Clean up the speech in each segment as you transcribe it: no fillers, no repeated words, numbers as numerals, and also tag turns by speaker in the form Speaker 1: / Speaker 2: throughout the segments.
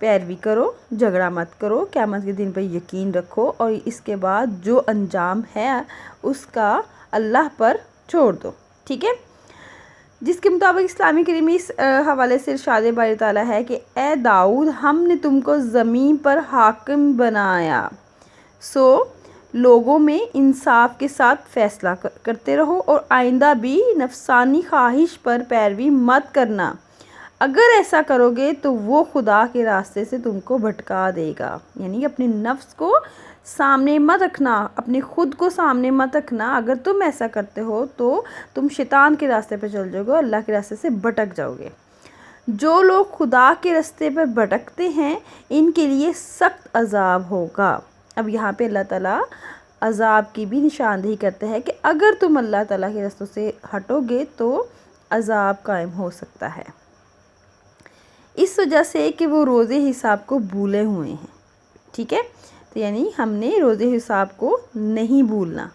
Speaker 1: پیروی کرو، جھگڑا مت کرو، قیامت کے دن پر یقین رکھو اور اس کے بعد جو انجام ہے اس کا اللہ پر چھوڑ دو، ٹھیک ہے۔ جس کے مطابق اسلامی کریم اس حوالے سے ارشاد باری تعالیٰ ہے کہ اے داؤد، ہم نے تم کو زمین پر حاکم بنایا، سو لوگوں میں انصاف کے ساتھ فیصلہ کرتے رہو اور آئندہ بھی نفسانی خواہش پر پیروی مت کرنا، اگر ایسا کرو گے تو وہ خدا کے راستے سے تم کو بھٹکا دے گا۔ یعنی اپنے نفس کو سامنے مت رکھنا، اپنے خود کو سامنے مت رکھنا، اگر تم ایسا کرتے ہو تو تم شیطان کے راستے پہ چل جاؤ گے اور اللہ کے راستے سے بھٹک جاؤ گے۔ جو لوگ خدا کے راستے پر بھٹکتے ہیں ان کے لیے سخت عذاب ہوگا۔ اب یہاں پہ اللہ تعالیٰ عذاب کی بھی نشاندہی کرتے ہیں کہ اگر تم اللہ تعالیٰ کے رستوں سے ہٹو گے تو عذاب قائم ہو سکتا ہے، اس وجہ سے کہ وہ روز حساب کو بھولے ہوئے ہیں، ٹھیک ہے۔ تو یعنی ہم نے روز حساب کو نہیں بھولنا۔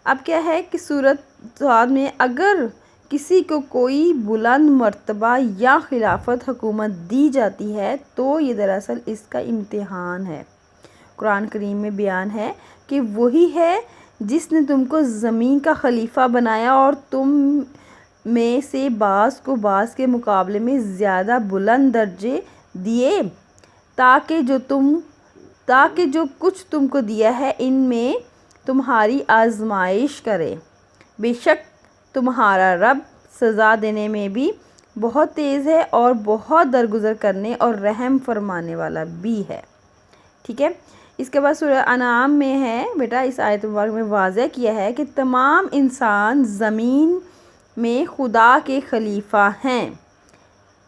Speaker 1: اب کیا ہے کہ سورۃ صاد میں اگر کسی کو کوئی بلند مرتبہ یا خلافت حکومت دی جاتی ہے تو یہ دراصل اس کا امتحان ہے۔ قرآن کریم میں بیان ہے کہ وہی ہے جس نے تم کو زمین کا خلیفہ بنایا اور تم میں سے بعض کو بعض کے مقابلے میں زیادہ بلند درجے دیے تاکہ جو کچھ تم کو دیا ہے ان میں تمہاری آزمائش کرے، بے شک تمہارا رب سزا دینے میں بھی بہت تیز ہے اور بہت درگزر کرنے اور رحم فرمانے والا بھی ہے، ٹھیک ہے۔ اس کے بعد سورہ انعام میں ہے بیٹا، اس آیت مبارک میں واضح کیا ہے کہ تمام انسان زمین میں خدا کے خلیفہ ہیں۔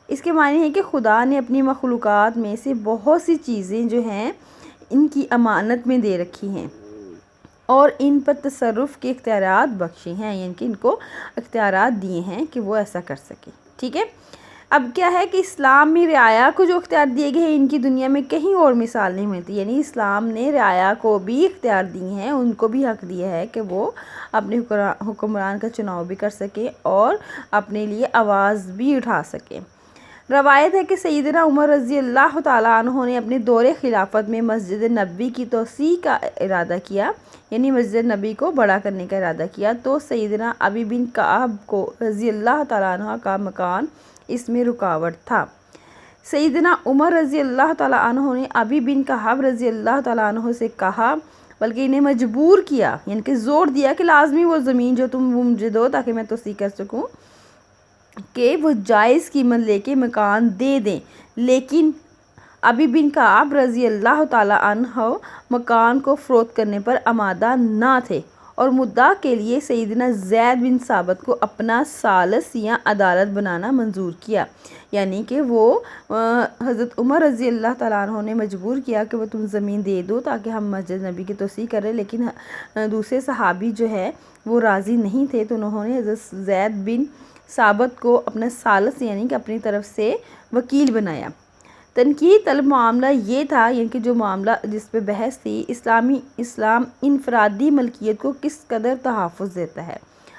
Speaker 1: اس کے معنی ہے کہ خدا نے اپنی مخلوقات میں سے بہت سی چیزیں جو ہیں ان کی امانت میں دے رکھی ہیں اور ان پر تصرف کے اختیارات بخشے ہیں، یعنی کہ ان کو اختیارات دیے ہیں کہ وہ ایسا کر سکیں، ٹھیک ہے۔ اب کیا ہے کہ اسلام میں رعایا کو جو اختیار دیے گئے ہیں ان کی دنیا میں کہیں اور مثال نہیں ملتی، یعنی اسلام نے رعایا کو بھی اختیار دیے ہیں، ان کو بھی حق دیا ہے کہ وہ اپنے حکمران کا چناؤ بھی کر سکیں اور اپنے لیے آواز بھی اٹھا سکیں۔ روایت ہے کہ سیدنا عمر رضی اللہ تعالیٰ عنہ نے اپنے دور خلافت میں مسجد نبوی کی توسیع کا ارادہ کیا، یعنی مسجد نبی کو بڑا کرنے کا ارادہ کیا، تو سیدنا ابی بن کعب کو رضی اللہ تعالیٰ عنہ کا مکان اس میں رکاوٹ تھا۔ سیدنا عمر رضی اللہ تعالیٰ عنہ نے ابی بن کعب رضی اللہ تعالیٰ عنہ سے کہا، بلکہ انہیں مجبور کیا، یعنی کہ زور دیا کہ لازمی وہ زمین جو تم مجھے دو تاکہ میں توسیع کر سکوں کہ وہ جائز قیمت لے کے مکان دے دیں، لیکن ابی بن کعب رضی اللہ تعالیٰ عنہ مکان کو فروخت کرنے پر آمادہ نہ تھے اور مدعا کے لیے سیدنا زید بن ثابت کو اپنا ثالث یا عدالت بنانا منظور کیا، یعنی کہ وہ حضرت عمر رضی اللہ تعالیٰ عنہ نے مجبور کیا کہ وہ تم زمین دے دو تاکہ ہم مسجد نبی کی توسیع کریں، لیکن دوسرے صحابی جو ہے وہ راضی نہیں تھے، تو انہوں نے حضرت زید بن ثابت کو اپنا ثالث یعنی کہ اپنی طرف سے وکیل بنایا۔ تنقید طلب معاملہ یہ تھا، یعنی کہ جو معاملہ جس پہ بحث تھی، اسلام انفرادی ملکیت کو کس قدر تحفظ دیتا ہے۔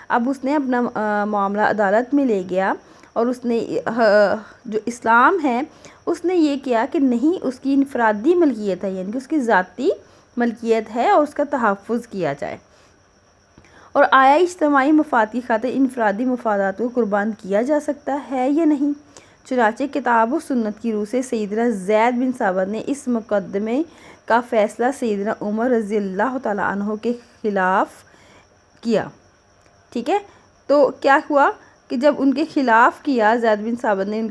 Speaker 1: اب اس نے اپنا معاملہ عدالت میں لے گیا اور اس نے جو اسلام ہے اس نے یہ کیا کہ نہیں، اس کی انفرادی ملکیت ہے، یعنی کہ اس کی ذاتی ملکیت ہے اور اس کا تحفظ کیا جائے، اور آیا اجتماعی مفاد کی خاطر انفرادی مفادات کو قربان کیا جا سکتا ہے یا نہیں۔ چنانچہ کتاب و سنت کی روح سے سیدنا زید بن ثابت نے اس مقدمے کا فیصلہ سیدنا عمر رضی اللہ تعالیٰ عنہ کے خلاف کیا، ٹھیک ہے۔ تو کیا ہوا کہ جب ان کے خلاف کیا، زید بن ثابت نے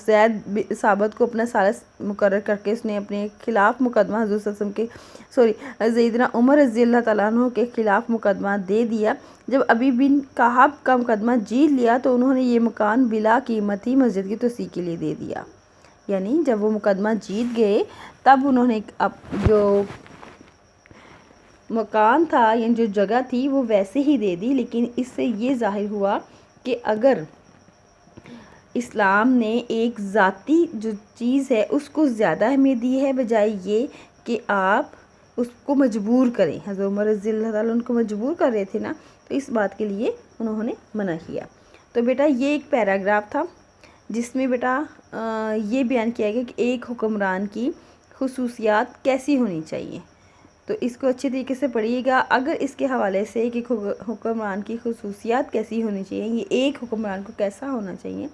Speaker 1: زید بن ثابت کو اپنا ثالث مقرر کر کے اس نے اپنے خلاف مقدمہ حضور صلی اللہ علیہ وسلم کے سیدنا عمر رضی اللہ تعالیٰ عنہ کے خلاف مقدمہ دے دیا۔ جب ابی بن کعب کا مقدمہ جیت لیا تو انہوں نے یہ مکان بلا قیمت ہی مسجد کی توسیع کے لیے دے دیا، یعنی جب وہ مقدمہ جیت گئے تب انہوں نے جو مکان تھا یعنی جو جگہ تھی وہ ویسے ہی دے دی، لیکن اس سے یہ ظاہر ہوا کہ اگر اسلام نے ایک ذاتی جو چیز ہے اس کو زیادہ اہمیت دی ہے بجائے یہ کہ آپ اس کو مجبور کریں، حضرت عمر رضی اللہ تعالیٰ ان کو مجبور کر رہے تھے نا، تو اس بات کے لیے انہوں نے منع کیا۔ تو بیٹا یہ ایک پیراگراف تھا جس میں بیٹا یہ بیان کیا گیا کہ ایک حکمران کی خصوصیات کیسی ہونی چاہیے. تو اس کو اچھے طریقے سے پڑھیے گا. اگر اس کے حوالے سے کہ حکمران کی خصوصیات کیسی ہونی چاہیے، یہ ایک حکمران کو کیسا ہونا چاہیے،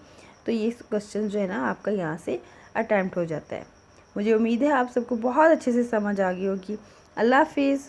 Speaker 1: تو یہ کوسچن جو ہے نا آپ کا یہاں سے اٹیمپٹ ہو جاتا ہے. مجھے امید ہے آپ سب کو بہت اچھے سے سمجھ آ گئی ہوگی. اللہ حافظ.